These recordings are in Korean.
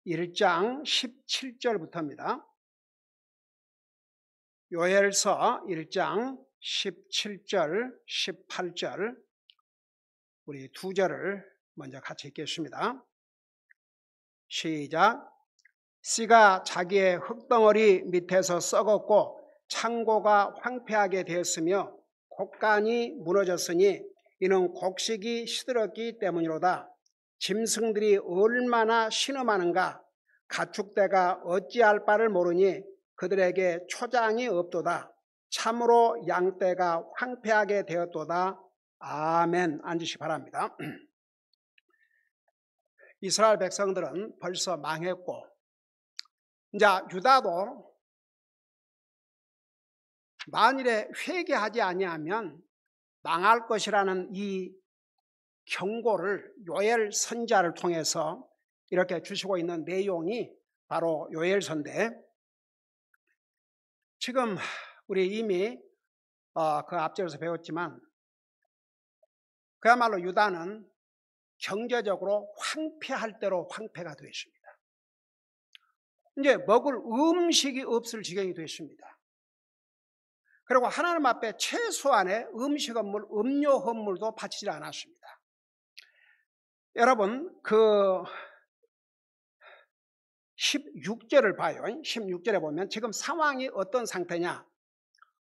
1장 17절부터입니다. 요엘서 1장 17절, 18절 우리 두 절을 먼저 같이 읽겠습니다. 시작. 씨가 자기의 흙덩어리 밑에서 썩었고 창고가 황폐하게 되었으며 곡간이 무너졌으니 이는 곡식이 시들었기 때문이로다. 짐승들이 얼마나 신음하는가. 가축대가 어찌할 바를 모르니 그들에게 초장이 없도다. 참으로 양떼가 황폐하게 되었도다. 아멘. 앉으시기 바랍니다. 이스라엘 백성들은 벌써 망했고, 이제 유다도 만일에 회개하지 아니하면 망할 것이라는 이 경고를 요엘 선지자를 통해서 이렇게 주시고 있는 내용이 바로 요엘서인데, 지금 우리 이미 그 앞절에서 배웠지만 그야말로 유다는 경제적으로 황폐할 대로 황폐가 되었습니다. 이제 먹을 음식이 없을 지경이 됐습니다. 그리고 하나님 앞에 최소한의 음식 헌물, 음료 헌물도 바치지 않았습니다. 여러분, 그 16절을 봐요. 16절에 보면 지금 상황이 어떤 상태냐?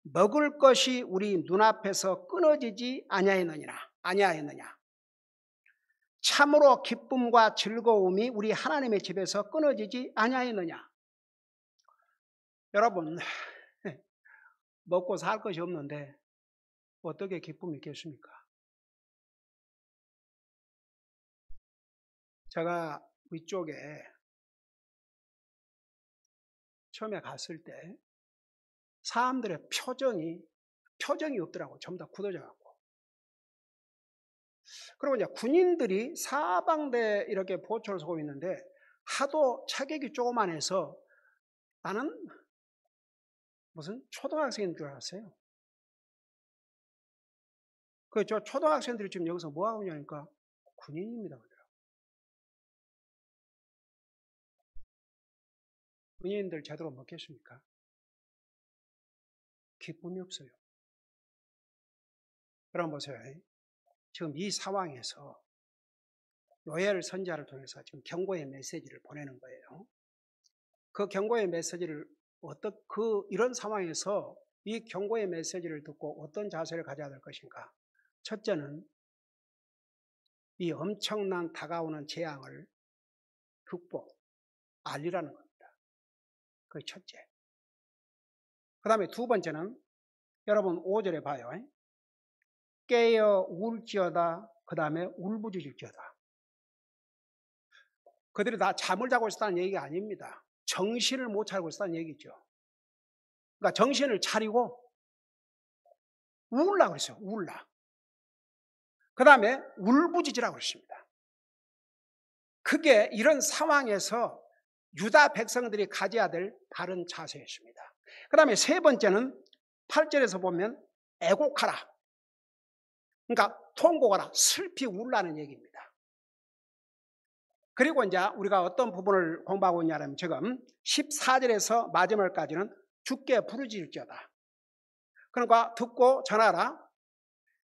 먹을 것이 우리 눈앞에서 끊어지지 아니하였느냐? 참으로 기쁨과 즐거움이 우리 하나님의 집에서 끊어지지 아니하였느냐? 여러분, 먹고 살 것이 없는데 어떻게 기쁨이 있겠습니까? 제가 위쪽에 처음에 갔을 때 사람들의 표정이 없더라고요. 전부 다 굳어져 갖고. 그리고 이제 군인들이 사방대 이렇게 보초를 서고 있는데 하도 차격이 조그만해서 나는 무슨 초등학생인 줄 알았어요. 저 초등학생들이 지금 여기서 뭐 하고 있냐니까 군인입니다. 군인들 제대로 먹겠습니까? 기쁨이 없어요. 여러분 보세요. 지금 이 상황에서 요엘 선지자를 통해서 지금 경고의 메시지를 보내는 거예요. 그 경고의 메시지를 이런 상황에서 이 경고의 메시지를 듣고 어떤 자세를 가져야 될 것인가? 첫째는 이 엄청난 다가오는 재앙을 알리라는 겁니다. 그게 첫째. 그 다음에 두 번째는 여러분 5절에 봐요. 깨어 울지어다. 그 다음에 울부짖을지어다. 그들이 다 잠을 자고 있었다는 얘기가 아닙니다. 정신을 못 차리고 있었다는 얘기죠. 그러니까 정신을 차리고 울라고 그랬어요. 울라. 그 다음에 울부짖으라고 그랬습니다. 그게 이런 상황에서 유다 백성들이 가져야 될 바른 자세였습니다. 그 다음에 세 번째는 8절에서 보면 애곡하라. 그러니까 통곡하라. 슬피 울라는 얘기입니다. 그리고 이제 우리가 어떤 부분을 공부하고 있냐면 지금 14절에서 마지막까지는 주께 부르짖을지어다. 그러니까 듣고 전하라.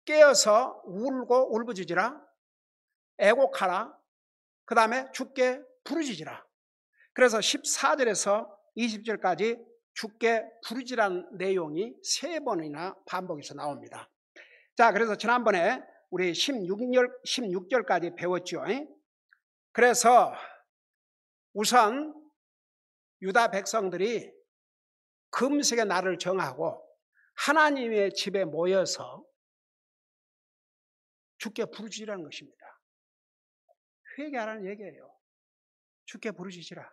깨어서 울고 울부짖으라. 애곡하라. 그 다음에 주께 부르짖으라. 그래서 14절에서 20절까지 주께 부르짖으라는 내용이 3번이나 반복해서 나옵니다. 자, 그래서 지난번에 우리 16절까지 배웠죠. 그래서 우선 유다 백성들이 금식의 날을 정하고 하나님의 집에 모여서 주께 부르짖으라는 것입니다. 회개하라는 얘기예요. 주께 부르짖으라.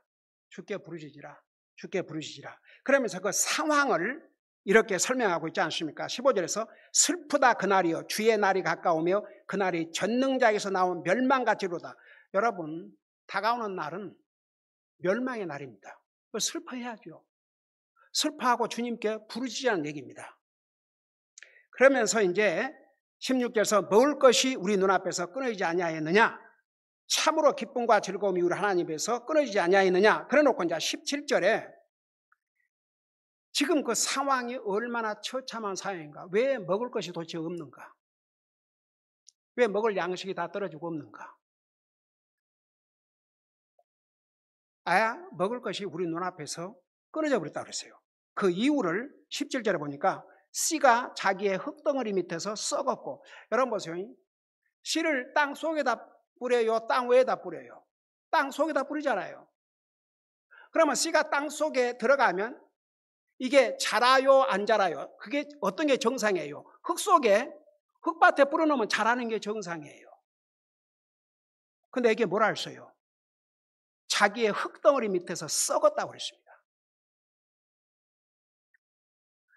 주께 부르짖으라. 주께 부르짖으라. 그러면서 그 상황을 이렇게 설명하고 있지 않습니까? 15절에서 슬프다 그날이요 주의 날이 가까우며 그날이 전능자에게서 나온 멸망같이로다. 여러분, 다가오는 날은 멸망의 날입니다. 슬퍼해야죠. 슬퍼하고 주님께 부르짖으라는 얘기입니다. 그러면서 이제 16절에서 먹을 것이 우리 눈앞에서 끊어지지 아니하였느냐? 참으로 기쁨과 즐거움이 우리 하나님에서 끊어지지 아니하였느냐. 그래놓고 이제 17절에 지금 그 상황이 얼마나 처참한 상황인가. 왜 먹을 것이 도대체 없는가. 왜 먹을 양식이 다 떨어지고 없는가. 먹을 것이 우리 눈앞에서 끊어져 버렸다고 그랬어요. 그 이유를 17절에 보니까 씨가 자기의 흙덩어리 밑에서 썩었고, 여러분 보세요. 씨를 땅 속에다 뿌려요? 땅 위에다 뿌려요? 땅 속에다 뿌리잖아요. 그러면 씨가 땅 속에 들어가면 이게 자라요, 안 자라요? 그게 어떤 게 정상이에요? 흙 속에, 흙밭에 뿌려놓으면 자라는 게 정상이에요. 근데 이게 뭐라 했어요? 자기의 흙덩어리 밑에서 썩었다고 그랬습니다.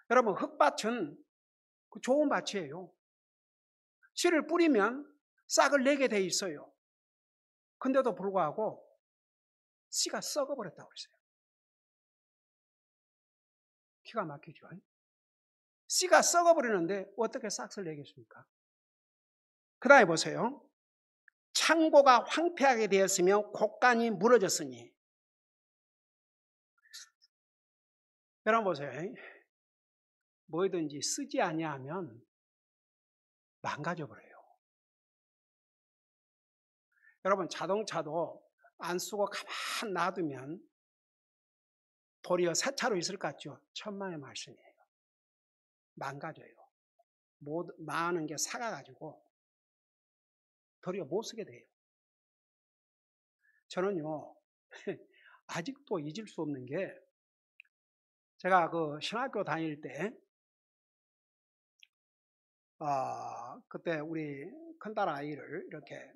여러분, 흙밭은 좋은 밭이에요. 씨를 뿌리면 싹을 내게 돼 있어요. 근데도 불구하고 씨가 썩어버렸다고 그랬어요. 기가 막히죠. 씨가 썩어버리는데 어떻게 싹을 내겠습니까? 그 다음에 보세요. 창고가 황폐하게 되었으며 곡간이 무너졌으니. 여러분 보세요. 뭐든지 쓰지 아니하면 망가져버려요. 여러분 자동차도 안 쓰고 가만 놔두면 도리어 새 차로 있을 것 같죠? 천만의 말씀이에요. 망가져요. 많은 게 삭아가지고 도리어 못 쓰게 돼요. 저는요 아직도 잊을 수 없는 게, 제가 그 신학교 다닐 때 그때 우리 큰딸 아이를 이렇게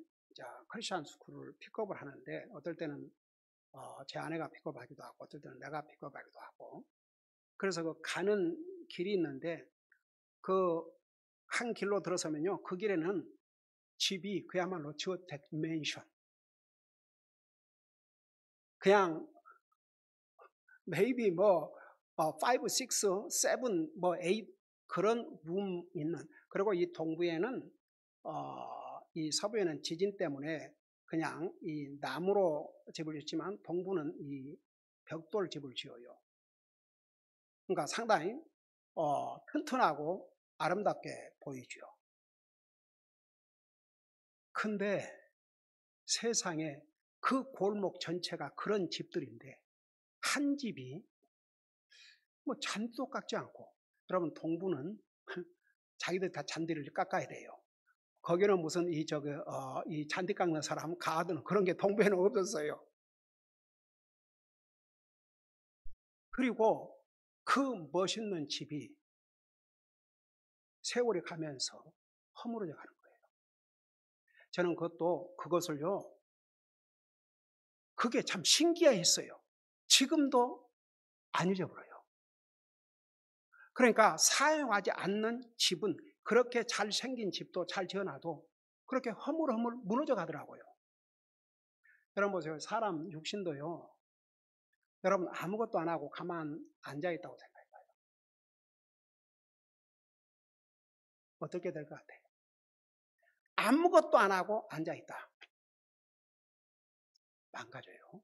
크리스천 스쿨을 픽업을 하는데, 어떨 때는 제 아내가 픽업하기도 하고 어떨 때는 내가 픽업하기도 하고, 그래서 그 가는 길이 있는데 그 한 길로 들어서면요, 그 길에는 집이 그야말로 주택 맨션, 그냥 maybe 뭐 5, 6, 7, 뭐 8 그런 룸 있는, 그리고 이 동부에는 이 서부에는 지진 때문에 그냥 이 나무로 집을 짓지만 동부는 이 벽돌 집을 지어요. 그러니까 상당히 튼튼하고 아름답게 보이죠. 근데 세상에 그 골목 전체가 그런 집들인데 한 집이 뭐 잔디도 깎지 않고, 여러분 동부는 자기들 다 잔디를 깎아야 돼요. 거기는 무슨 이 잔디 깎는 사람 가드는 그런 게 동부에는 없었어요. 그리고 그 멋있는 집이 세월이 가면서 허물어져 가는 거예요. 저는 그것을요, 그게 참 신기했어요. 지금도 안 잊어버려요. 그러니까 사용하지 않는 집은, 그렇게 잘생긴 집도 잘 지어놔도 그렇게 허물허물 무너져 가더라고요. 여러분 보세요. 사람 육신도요, 여러분 아무것도 안 하고 가만 앉아있다고 생각해봐요. 어떻게 될 것 같아요? 아무것도 안 하고 앉아있다. 망가져요.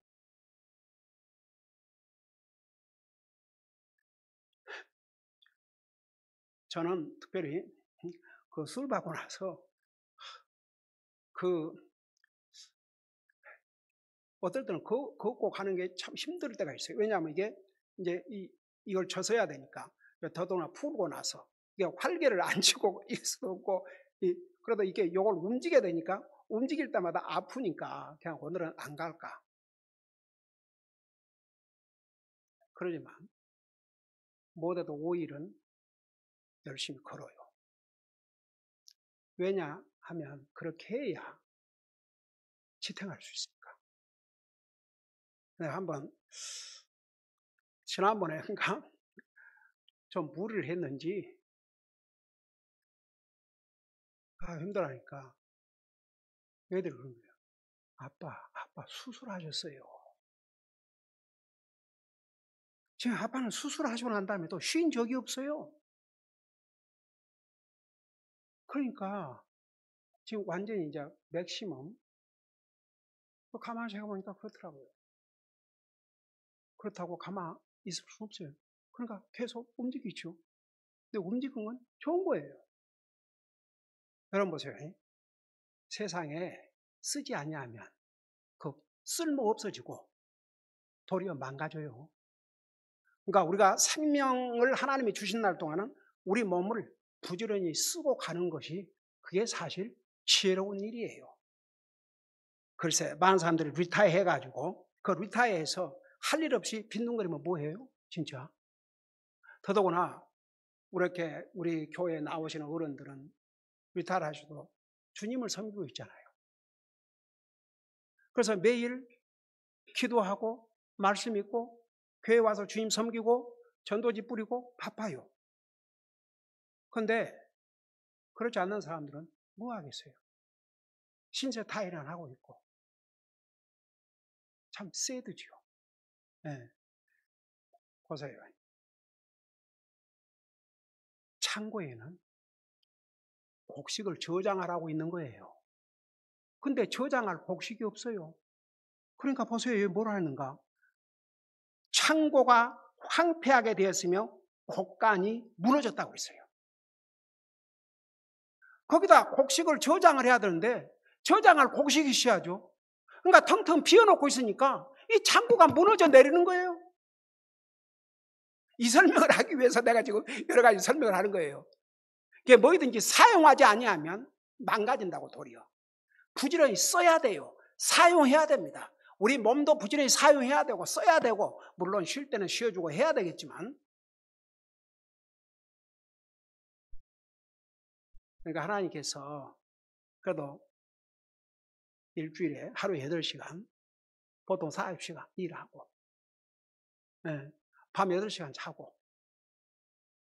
저는 특별히 그 술 받고 나서 어떨 때는 걷고 가는 게 참 힘들 때가 있어요. 왜냐하면 이게 이제 이걸 젖어야 되니까, 더더구나 풀고 나서 이게 활개를 안 치고 있을 수도 없고, 그래도 이게 이걸 움직여야 되니까 움직일 때마다 아프니까 그냥 오늘은 안 갈까. 그러지만 못해도 5일은 열심히 걸어요. 왜냐 하면 그렇게 해야 지탱할 수 있으니까. 내가 한번 지난번에인가 좀 무리를 했는지 힘들어하니까 애들이 그런 거예요. 아빠 수술하셨어요. 지금 아빠는 수술하시고 난 다음에 또 쉰 적이 없어요. 그러니까 지금 완전히 이제 맥시멈 가만히 생각해보니까 그렇더라고요. 그렇다고 가만히 있을 수 없어요. 그러니까 계속 움직이죠. 근데 움직이는 건 좋은 거예요. 여러분 보세요. 세상에 쓰지 않냐면 그 쓸모 없어지고 도리어 망가져요. 그러니까 우리가 생명을 하나님이 주신 날 동안은 우리 몸을 부지런히 쓰고 가는 것이 그게 사실 지혜로운 일이에요. 글쎄 많은 사람들이 리타이어 해가지고 그 리타이어에서 할 일 없이 빈둥거리면 뭐해요? 진짜. 더더구나 이렇게 우리 교회에 나오시는 어른들은 리타이어 하셔도 주님을 섬기고 있잖아요. 그래서 매일 기도하고 말씀 읽고 교회 와서 주님 섬기고 전도지 뿌리고 바빠요. 그런데 그렇지 않는 사람들은 뭐 하겠어요? 신세 타일을 하고 있고 참 새드지요. 네. 보세요. 창고에는 곡식을 저장하라고 있는 거예요. 근데 저장할 곡식이 없어요. 그러니까 보세요. 뭘 하는가? 창고가 황폐하게 되었으며 곡간이 무너졌다고 했어요. 거기다 곡식을 저장을 해야 되는데 저장할 곡식이 있어야죠. 그러니까 텅텅 비워놓고 있으니까 이 창고가 무너져 내리는 거예요. 이 설명을 하기 위해서 내가 지금 여러 가지 설명을 하는 거예요. 이게 뭐든지 사용하지 아니하면 망가진다고 도리어. 부지런히 써야 돼요. 사용해야 됩니다. 우리 몸도 부지런히 사용해야 되고 써야 되고 물론 쉴 때는 쉬어주고 해야 되겠지만 그러니까 하나님께서 그래도 일주일에 하루에 8시간 보통 40시간 일하고 밤 8시간 자고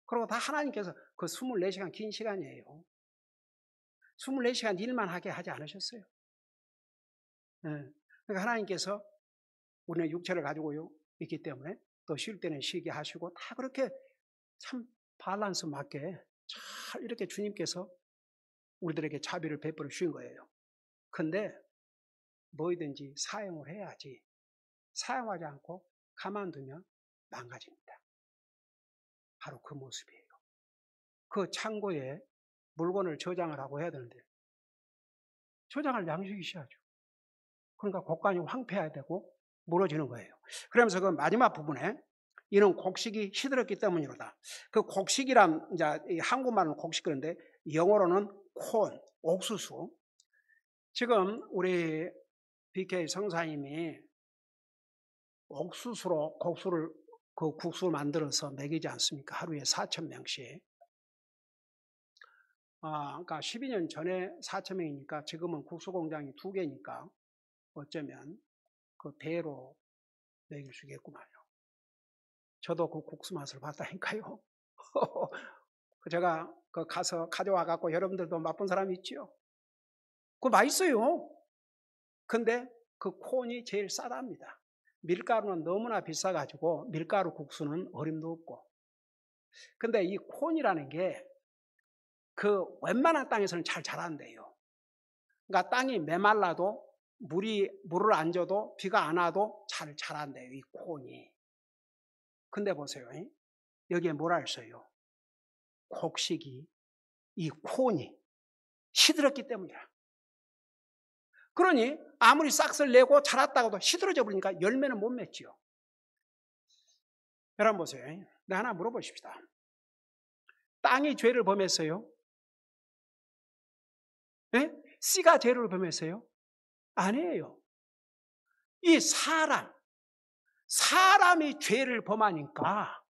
그리고 다 하나님께서 그 24시간 긴 시간이에요. 24시간 일만 하게 하지 않으셨어요. 그러니까 하나님께서 우리는 육체를 가지고 있기 때문에 또 쉴 때는 쉬게 하시고 다 그렇게 참 밸런스 맞게 잘 이렇게 주님께서 우리들에게 자비를 베풀어 주신 거예요. 근데 뭐든지 사용을 해야지 사용하지 않고 가만두면 망가집니다. 바로 그 모습이에요. 그 창고에 물건을 저장을 하고 해야 되는데 저장할 양식이 있어야죠. 그러니까 곡간이 황폐해야 되고 무너지는 거예요. 그러면서 그 마지막 부분에 이는 곡식이 시들었기 때문이로다. 그 곡식이란 이제 한국말은 곡식 그런데 영어로는 콘, 옥수수. 지금 우리 BK 성사님이 옥수수로 곡수를 그 국수 만들어서 먹이지 않습니까? 하루에 4,000명씩. 그러니까 12년 전에 4,000명이니까 지금은 국수 공장이 2개니까 어쩌면 그 배로 먹일 수 있겠구만요. 저도 그 국수 맛을 봤다니까요. 제가 그 가서 가져와 갖고 여러분들도 맛본 사람이 있죠. 그거 맛있어요. 근데 그 콘이 제일 싸답니다. 밀가루는 너무나 비싸가지고 밀가루 국수는 어림도 없고. 근데 이 콘이라는 게 그 웬만한 땅에서는 잘 자란대요. 그러니까 땅이 메말라도 물을 안 줘도 비가 안 와도 잘 자란대요. 이 콘이. 근데 보세요. 여기에 뭐라 했어요? 곡식이 이 콘이 시들었기 때문이라. 그러니 아무리 싹을 내고 자랐다고도 시들어져 버리니까 열매는 못 맺지요. 여러분 보세요. 네, 하나 물어보십시다. 땅이 죄를 범했어요? 네? 씨가 죄를 범했어요? 아니에요. 이 사람이 죄를 범하니까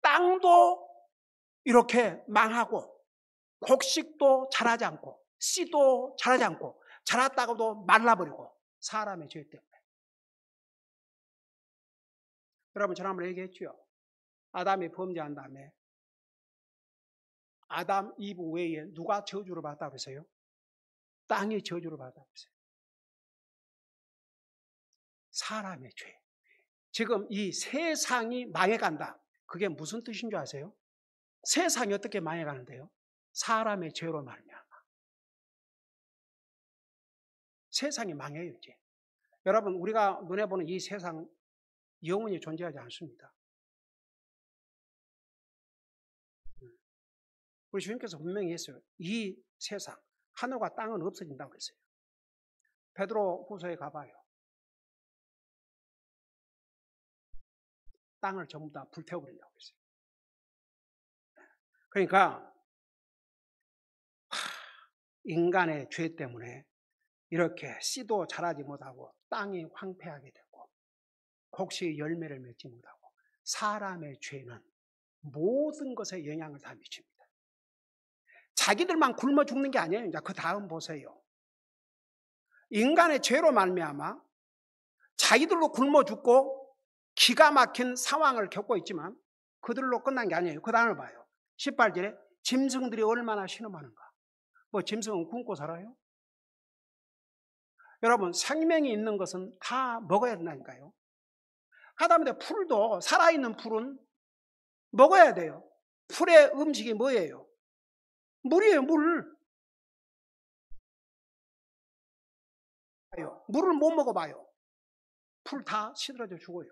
땅도 이렇게 망하고 곡식도 자라지 않고 씨도 자라지 않고 자랐다고도 말라버리고 사람의 죄 때문에. 여러분 지난번에 얘기했죠. 아담이 범죄한 다음에 아담, 이브 외에 누가 저주를 받았다고 그랬어요? 땅이 저주를 받았다고 그랬어요. 사람의 죄. 지금 이 세상이 망해간다. 그게 무슨 뜻인 줄 아세요? 세상이 어떻게 망해가는데요? 사람의 죄로 말미암아. 세상이 망해요 이제. 여러분, 우리가 눈에 보는 이 세상 영원히 존재하지 않습니다. 우리 주님께서 분명히 했어요. 이 세상, 하늘과 땅은 없어진다고 그랬어요. 베드로 후서에 가봐요. 땅을 전부 다 불태워버린다고 그랬어요. 그러니까 인간의 죄 때문에 이렇게 씨도 자라지 못하고 땅이 황폐하게 되고 곡식의 열매를 맺지 못하고 사람의 죄는 모든 것에 영향을 다 미칩니다. 자기들만 굶어 죽는 게 아니에요. 이제 그 다음 보세요. 인간의 죄로 말미암아 자기들로 굶어 죽고 기가 막힌 상황을 겪고 있지만 그들로 끝난 게 아니에요. 그 다음을 봐요. 18절에 짐승들이 얼마나 신음하는가. 뭐 짐승은 굶고 살아요? 여러분, 생명이 있는 것은 다 먹어야 된다니까요. 하다못해 풀도, 살아있는 풀은 먹어야 돼요. 풀의 음식이 뭐예요? 물이에요. 물. 물을 못 먹어봐요. 풀 다 시들어져 죽어요.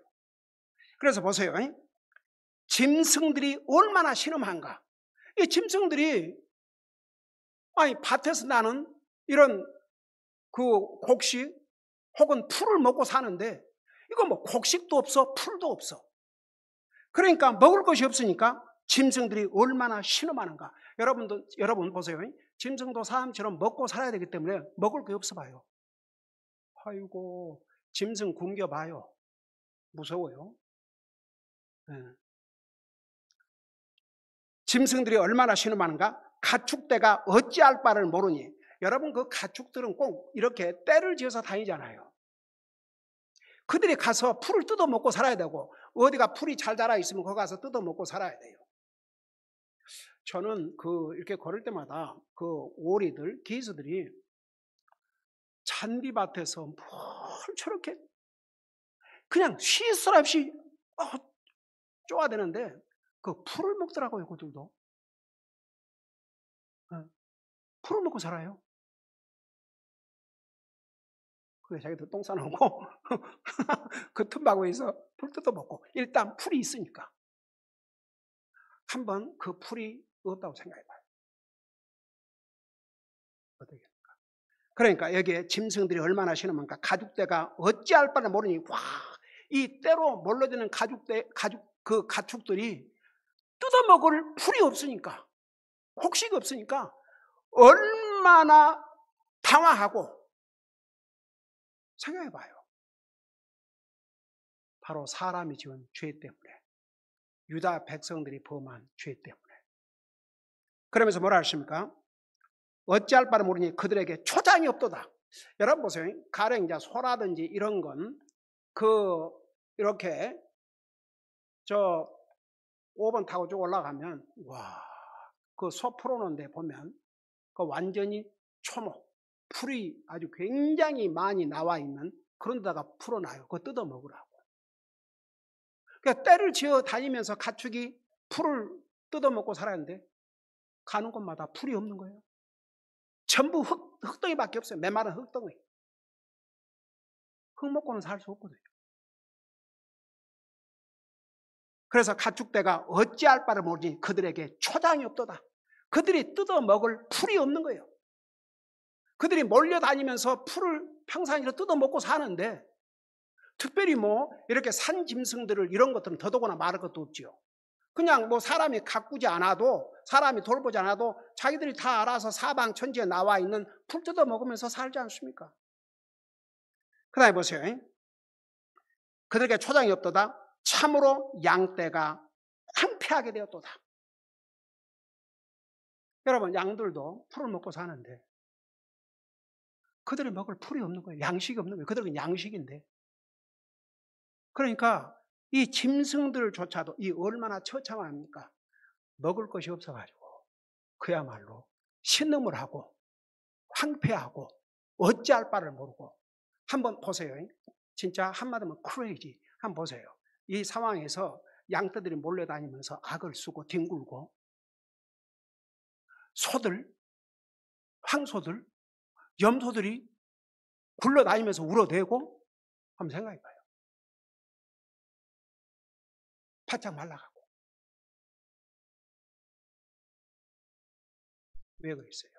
그래서 보세요. 짐승들이 얼마나 신음한가. 이 짐승들이 밭에서 나는 이런 그 곡식 혹은 풀을 먹고 사는데 이거 뭐 곡식도 없어, 풀도 없어. 그러니까 먹을 것이 없으니까 짐승들이 얼마나 신음하는가. 여러분 보세요. 짐승도 사람처럼 먹고 살아야 되기 때문에 먹을 게 없어 봐요. 아이고, 짐승 굶겨봐요. 무서워요. 네. 짐승들이 얼마나 신음하는가? 가축대가 어찌할 바를 모르니. 여러분, 그 가축들은 꼭 이렇게 떼를 지어서 다니잖아요. 그들이 가서 풀을 뜯어먹고 살아야 되고 어디가 풀이 잘 자라 있으면 거기 가서 뜯어먹고 살아야 돼요. 저는 이렇게 걸을 때마다 그 오리들, 기수들이 잔디밭에서 뭘 저렇게 그냥 쉴 새 없이 쪼아대는데 그 풀을 먹더라고요, 그들도. 풀을 먹고 살아요. 그게 자기도 똥 싸놓고 그 틈바구니에서 풀 뜯어먹고 일단 풀이 있으니까 한번 그 풀이 없다고 생각해봐요. 어떻게? 그러니까 여기에 짐승들이 얼마나 신음한가. 가축대가 어찌할 바를 모르니 이 때로 몰려드는 가축들이 뜯어먹을 풀이 없으니까, 곡식이 없으니까 얼마나 당황하고. 생각해봐요. 바로 사람이 지은 죄 때문에, 유다 백성들이 범한 죄 때문에. 그러면서 뭐라 하십니까? 어찌할 바를 모르니 그들에게 초장이 없도다. 여러분 보세요. 가령 이제 소라든지 이런 건 이렇게 5번 타고 쭉 올라가면 그 소 풀어놓은 데 보면 그 완전히 초목, 풀이 아주 굉장히 많이 나와 있는 그런 데다가 풀어놔요. 그거 뜯어 먹으라고. 그러니까 떼를 지어 다니면서 가축이 풀을 뜯어 먹고 살았는데 가는 곳마다 풀이 없는 거예요. 전부 흙덩이밖에 없어요. 메마른 흙덩이. 흙 먹고는 살 수 없거든요. 그래서 가축대가 어찌할 바를 모르니 그들에게 초장이 없도다. 그들이 뜯어 먹을 풀이 없는 거예요. 그들이 몰려다니면서 풀을 평상시로 뜯어 먹고 사는데 특별히 이렇게 산 짐승들을 이런 것들은 더더구나 말할 것도 없지요. 그냥 사람이 가꾸지 않아도, 사람이 돌보지 않아도 자기들이 다 알아서 사방 천지에 나와 있는 풀 뜯어 먹으면서 살지 않습니까? 그 다음에 보세요. 그들에게 초장이 없도다. 참으로 양떼가 황폐하게 되었도다. 여러분, 양들도 풀을 먹고 사는데 그들이 먹을 풀이 없는 거예요. 양식이 없는 거예요. 그들은 양식인데. 그러니까 이 짐승들조차도 이 얼마나 처참합니까? 먹을 것이 없어가지고 그야말로 신음을 하고 황폐하고 어찌할 바를 모르고. 한번 보세요. 진짜 한마디면 크레이지. 한번 보세요. 이 상황에서 양떼들이 몰려다니면서 악을 쓰고 뒹굴고 소들, 황소들, 염소들이 굴러다니면서 울어대고 한번 생각해 봐요. 바짝 말라가고. 왜 그랬어요?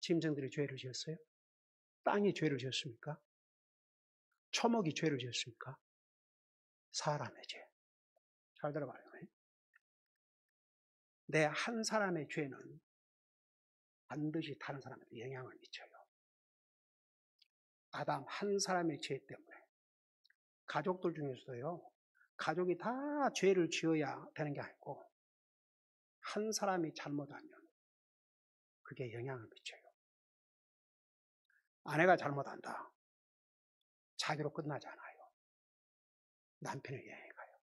짐승들이 죄를 지었어요? 땅이 죄를 지었습니까? 초목이 죄를 지었습니까? 사람의 죄. 잘 들어봐요. 내 한 사람의 죄는 반드시 다른 사람에게 영향을 미쳐요. 아담 한 사람의 죄 때문에 가족들 중에서도요, 가족이 다 죄를 지어야 되는 게 아니고 한 사람이 잘못하면 그게 영향을 미쳐요. 아내가 잘못한다. 자기로 끝나지 않아요. 남편의 영향이 가요.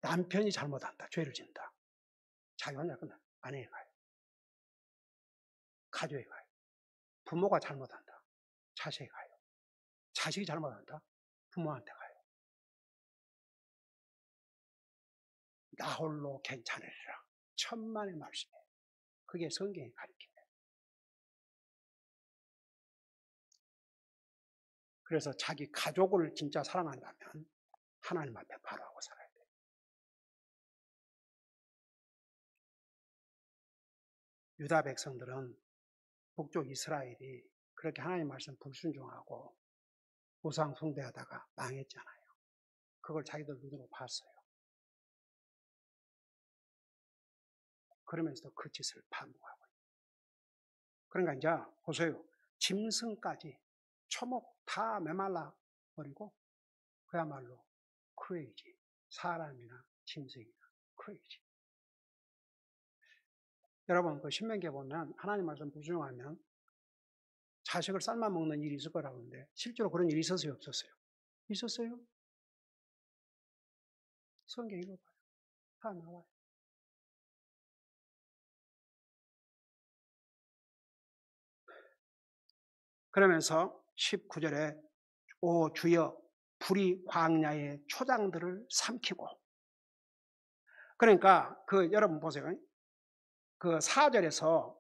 남편이 잘못한다. 죄를 짓는다. 자기 혼자 끝나. 아내에 가요. 가족에 가요. 부모가 잘못한다. 자식에 가요. 자식이 잘못한다. 부모한테 가요. 나 홀로 괜찮으리라. 천만의 말씀이에요. 그게 성경이 가르칩니다. 그래서 자기 가족을 진짜 사랑한다면 하나님 앞에 바로 하고 살아야 돼요. 유다 백성들은 북쪽 이스라엘이 그렇게 하나님 말씀 불순종하고 우상 숭배하다가 망했잖아요. 그걸 자기들 눈으로 봤어요. 그러면서도 그 짓을 반복하고 있어요. 그러니까 이제 보세요. 짐승까지 초목 다 메말라 버리고 그야말로 크레이지. 사람이나 짐승이나 크레이지. 여러분 그 신명기에 보면 하나님 말씀 불순종하면 자식을 삶아 먹는 일이 있을 거라고 하는데 실제로 그런 일이 있었어요? 없었어요? 있었어요? 성경 읽어봐요. 다 나와요. 그러면서 19절에 오 주여 불이 광야의 초장들을 삼키고 그러니까 그 여러분 보세요. 그 4절에서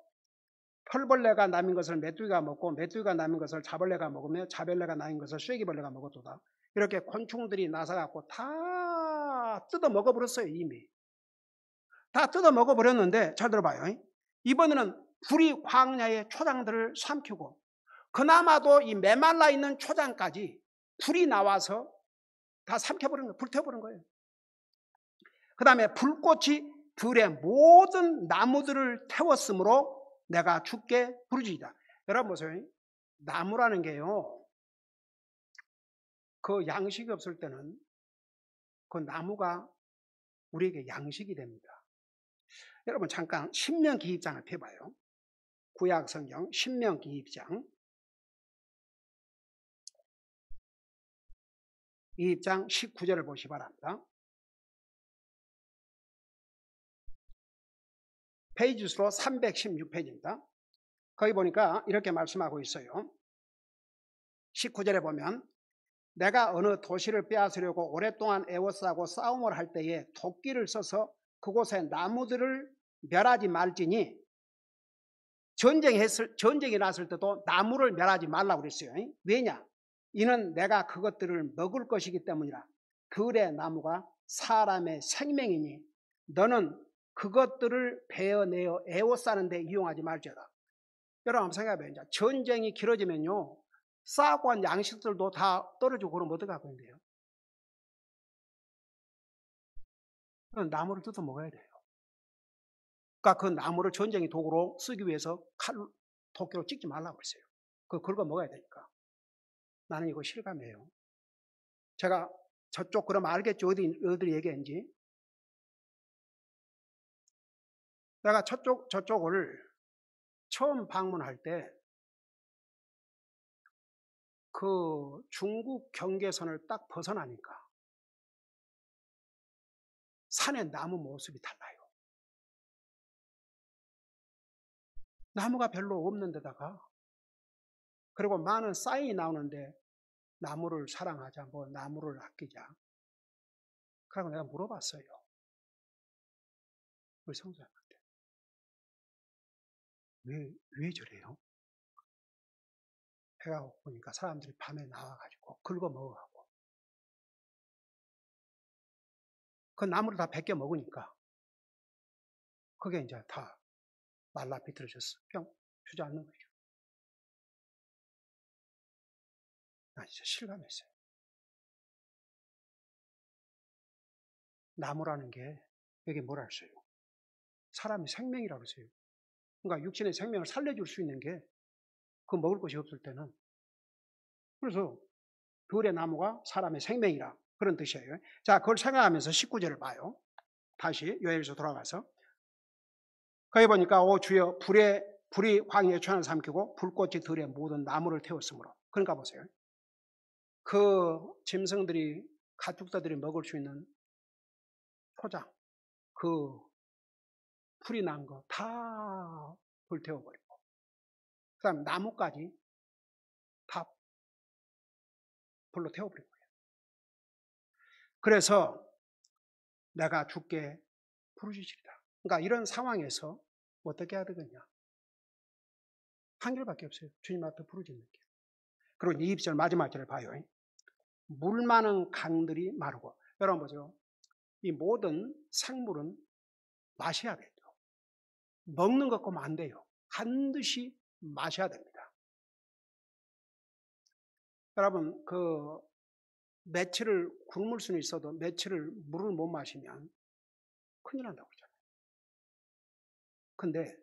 펄벌레가 남은 것을 메뚜기가 먹고 메뚜기가 남은 것을 자벌레가 먹으며 자벌레가 남은 것을 쐐기벌레가 먹었도다. 이렇게 곤충들이 나서갖고 다 뜯어 먹어버렸어요. 이미. 다 뜯어 먹어버렸는데 잘 들어봐요. 이번에는 불이 광야의 초장들을 삼키고 그나마도 이 메말라 있는 초장까지 불이 나와서 다 삼켜버린 거예요. 불태워버린 거예요. 그 다음에 불꽃이 들의 모든 나무들을 태웠으므로 내가 죽게 부르짖이다. 여러분 보세요. 나무라는 게요. 그 양식이 없을 때는 그 나무가 우리에게 양식이 됩니다. 여러분 잠깐 신명기 2장을 펴봐요. 구약 성경 신명기 2장. 이 2장 19절을 보시기 바랍니다. 페이지 수로 316페이지입니다. 거기 보니까 이렇게 말씀하고 있어요. 19절에 보면 내가 어느 도시를 빼앗으려고 오랫동안 애워싸고 싸움을 할 때에 도끼를 써서 그곳에 나무들을 멸하지 말지니 전쟁이 났을 때도 나무를 멸하지 말라고 그랬어요. 왜냐? 이는 내가 그것들을 먹을 것이기 때문이라. 들의 나무가 사람의 생명이니 너는 그것들을 베어내어 애워싸는 데 이용하지 말지어다. 여러분 한번 생각해봐요. 전쟁이 길어지면요. 쌓고 한 양식들도 다 떨어지고 그러면 어떡하고 있는데요? 나무를 뜯어 먹어야 돼요. 그러니까 그 나무를 전쟁의 도구로 쓰기 위해서 칼로, 도끼로 찍지 말라고 했어요. 그거 긁어 먹어야 되니까. 나는 이거 실감해요. 제가 저쪽 그럼 알겠죠? 어디 얘기했는지. 내가 저쪽을 처음 방문할 때 그 중국 경계선을 딱 벗어나니까 산의 나무 모습이 달라요. 나무가 별로 없는 데다가 그리고 많은 사인이 나오는데 나무를 사랑하자, 뭐 나무를 아끼자. 그러고 내가 물어봤어요. 우리 성도님한테. 왜 저래요? 해가고 보니까 사람들이 밤에 나와가지고 긁어 먹어가고 그 나무를 다 베껴 먹으니까 그게 이제 다 말라 비틀어져서 그냥 주저앉는 거죠. 나 진짜 실감했어요. 나무라는 게 여기 뭐라 했어요? 사람의 생명이라고 했어요. 그러니까 육신의 생명을 살려줄 수 있는 게 그 먹을 것이 없을 때는 그래서 들의 나무가 사람의 생명이라 그런 뜻이에요. 자, 그걸 생각하면서 19절을 봐요. 다시 요엘서 돌아가서 거기 보니까 오 주여 불이 광야의 천을 삼키고 불꽃이 들의 모든 나무를 태웠으므로 그러니까 보세요. 그 짐승들이 가축자들이 먹을 수 있는 초장 그 풀이 난 거 다 불태워버리고 그 다음 나무까지 다 불로 태워버린 거예요. 그래서 내가 주께 부르짖으리라. 그러니까 이런 상황에서 어떻게 해야 되겠냐? 한 길밖에 없어요. 주님 앞에 부르짖는 길. 그리고 20절 마지막 절을 봐요. 물 많은 강들이 마르고 여러분 보세요. 이 모든 생물은 마셔야 돼요. 먹는 것 보면 안 돼요. 반드시 마셔야 됩니다. 여러분 그 며칠을 굶을 수는 있어도 며칠을 물을 못 마시면 큰일 난다고 그러잖아요. 근데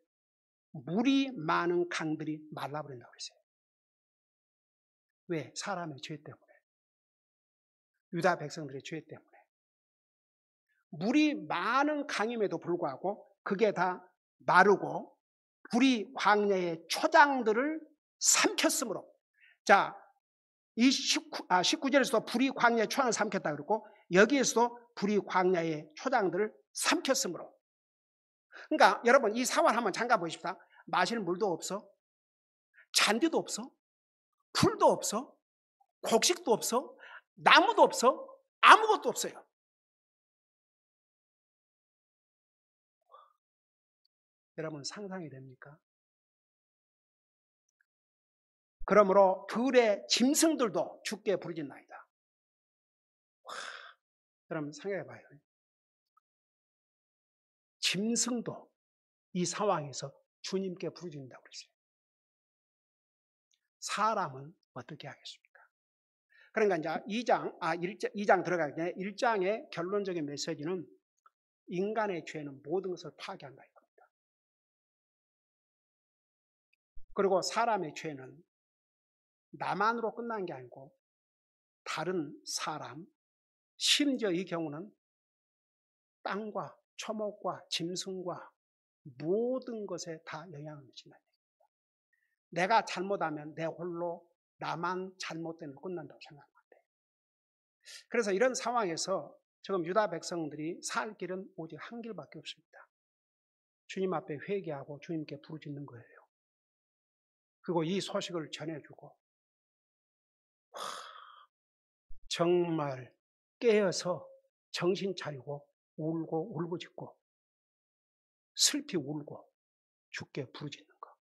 물이 많은 강들이 말라버린다고 그랬어요. 왜? 사람의 죄 때문에. 유다 백성들의 죄 때문에. 물이 많은 강임에도 불구하고 그게 다 마르고 불이 광야의 초장들을 삼켰으므로. 자, 이 19절에서도 불이 광야의 초장을 삼켰다 그랬고 여기에서도 불이 광야의 초장들을 삼켰으므로. 그러니까 여러분 이 상황을 한번 잠깐 보십시다. 마실 물도 없어. 잔디도 없어. 풀도 없어. 곡식도 없어. 나무도 없어. 아무것도 없어요. 여러분 상상이 됩니까? 그러므로 들의 짐승들도 주께 부르짖나이다. 여러분 생각해 봐요. 짐승도 이 상황에서 주님께 부르짖는다고 그랬어요. 사람은 어떻게 하겠습니까? 그러니까 이제 2장 들어가기 전에 1장의 결론적인 메시지는 인간의 죄는 모든 것을 파괴한다 이겁니다. 그리고 사람의 죄는 나만으로 끝난 게 아니고 다른 사람, 심지어 이 경우는 땅과 초목과 짐승과 모든 것에 다 영향을 미친다. 내가 잘못하면 내 홀로 나만 잘못되면 끝난다고 생각하면 안 돼요. 그래서 이런 상황에서 지금 유다 백성들이 살 길은 오직 한 길밖에 없습니다. 주님 앞에 회개하고 주님께 부르짖는 거예요. 그리고 이 소식을 전해주고 정말 깨어서 정신 차리고 울고 울부짖고 슬피 울고 주께 부르짖는 거.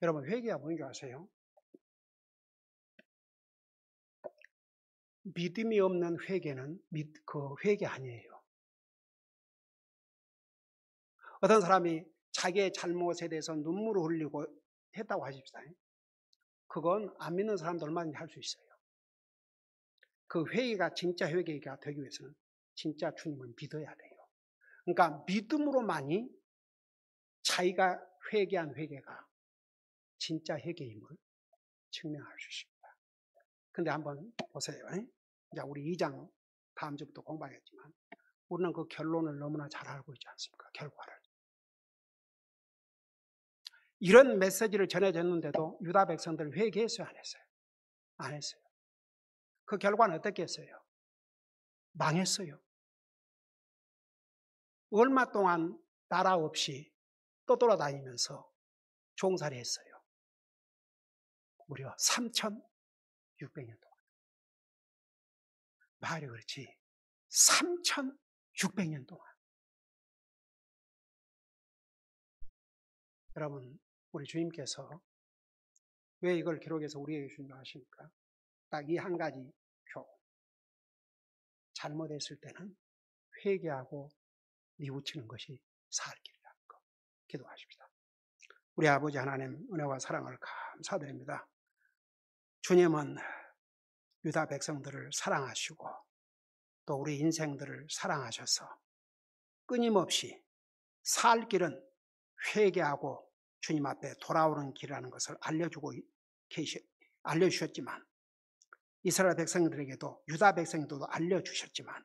여러분 회개가 뭔지 아세요? 믿음이 없는 회개는 그 회개 아니에요. 어떤 사람이 자기의 잘못에 대해서 눈물을 흘리고 했다고 하십시다. 그건 안 믿는 사람도 얼마든지 할 수 있어요. 그 회개가 진짜 회개가 되기 위해서는 진짜 주님을 믿어야 돼요. 그러니까 믿음으로만이 자기가 회개한 회개가 진짜 회개임을 증명할 수 있습니다. 근데 한번 보세요. 이제 우리 2장 다음 주부터 공부하겠지만 우리는 그 결론을 너무나 잘 알고 있지 않습니까? 결과를. 이런 메시지를 전해줬는데도 유다 백성들은 회개했어요? 안 했어요? 안 했어요. 그 결과는 어떻게 했어요? 망했어요. 얼마 동안 나라 없이 떠돌아다니면서 종살이 했어요. 무려 3,600년 동안. 말이 그렇지 3,600년 동안. 여러분 우리 주님께서 왜 이걸 기록해서 우리에게 주는 줄 아십니까? 딱 이 한 가지 표. 잘못했을 때는 회개하고 뉘우치는 것이 살 길이라는 거. 기도하십시다. 우리 아버지 하나님 은혜와 사랑을 감사드립니다. 주님은 유다 백성들을 사랑하시고 또 우리 인생들을 사랑하셔서 끊임없이 살 길은 회개하고 주님 앞에 돌아오는 길이라는 것을 알려주셨지만 이스라엘 백성들에게도 유다 백성들도 알려주셨지만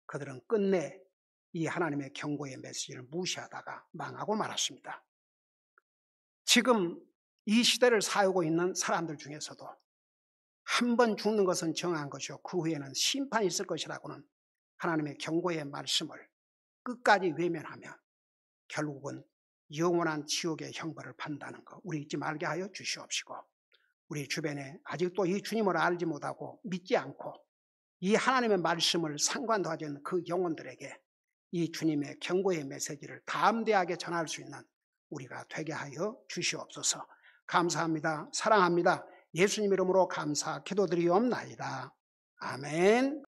그들은 끝내 이 하나님의 경고의 메시지를 무시하다가 망하고 말았습니다. 지금 이 시대를 살고 있는 사람들 중에서도 한 번 죽는 것은 정한 것이요 그 후에는 심판이 있을 것이라고는 하나님의 경고의 말씀을 끝까지 외면하면 결국은 영원한 지옥의 형벌을 받는다는 거 우리 잊지 말게 하여 주시옵시고 우리 주변에 아직도 이 주님을 알지 못하고 믿지 않고 이 하나님의 말씀을 상관도 하지 않는 그 영혼들에게 이 주님의 경고의 메시지를 담대하게 전할 수 있는 우리가 되게 하여 주시옵소서. 감사합니다. 사랑합니다. 예수님 이름으로 감사 기도드리옵나이다. 아멘.